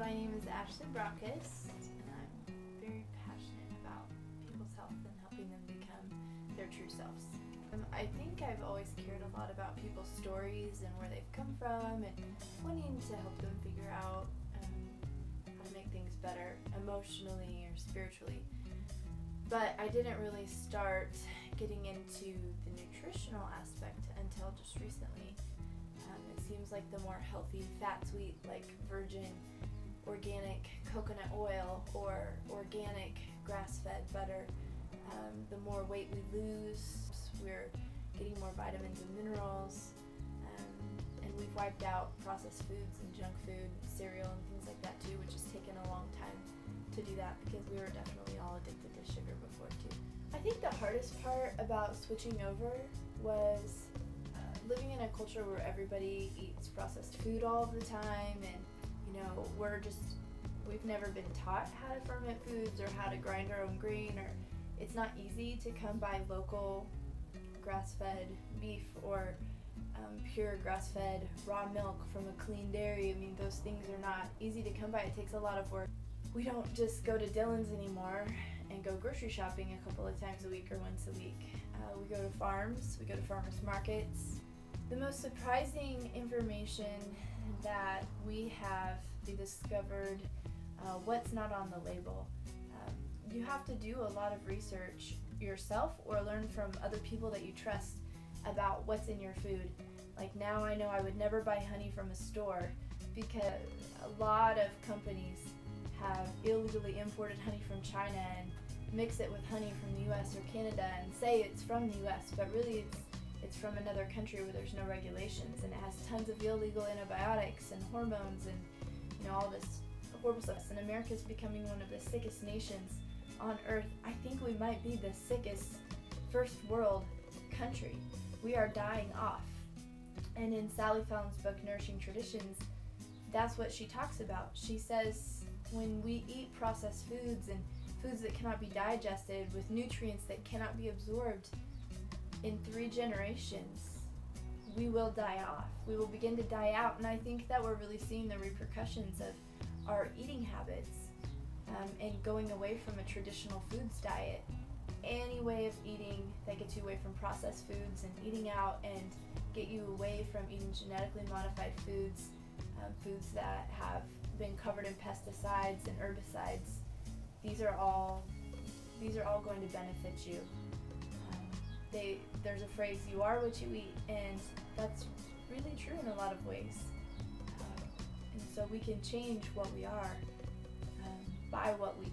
My name is Ashley Brockes, and I'm very passionate about people's health and helping them become their true selves. I think I've always cared a lot about people's stories and where they've come from, and wanting to help them figure out how to make things better emotionally or spiritually. But I didn't really start getting into the nutritional aspect until just recently. It seems like the more healthy fat sweet, like virgin organic coconut oil or organic grass-fed butter, the more weight we lose. We're getting more vitamins and minerals, and we've wiped out processed foods and junk food, cereal and things like that too, which has taken a long time to do that because we were definitely all addicted to sugar before too. I think the hardest part about switching over was living in a culture where everybody eats processed food all the time, and we've never been taught how to ferment foods or how to grind our own grain, or it's not easy to come by local grass-fed beef or pure grass-fed raw milk from a clean dairy. I mean, those things are not easy to come by. It takes a lot of work. We don't just go to Dillon's anymore and go grocery shopping a couple of times a week or once a week. We go to farms, we go to farmers markets. The most surprising information that we have discovered what's not on the label. You have to do a lot of research yourself or learn from other people that you trust about what's in your food. Like now I know I would never buy honey from a store because a lot of companies have illegally imported honey from China and mix it with honey from the US or Canada and say it's from the US, but really it's from another country where there's no regulations, and it has tons of illegal antibiotics and hormones and all this horrible stuff. And America's becoming one of the sickest nations on earth. I think we might be the sickest first world country. We are dying off. And in Sally Fallon's book, Nourishing Traditions, that's what she talks about. She says when we eat processed foods and foods that cannot be digested with nutrients that cannot be absorbed in 3 generations, we will die off. We will begin to die out. And I think that we're really seeing the repercussions of our eating habits and going away from a traditional foods diet. Any way of eating that gets you away from processed foods and eating out and get you away from eating genetically modified foods, foods that have been covered in pesticides and herbicides, these are all going to benefit you. There's a phrase, you are what you eat, and that's really true in a lot of ways. And so we can change what we are by what we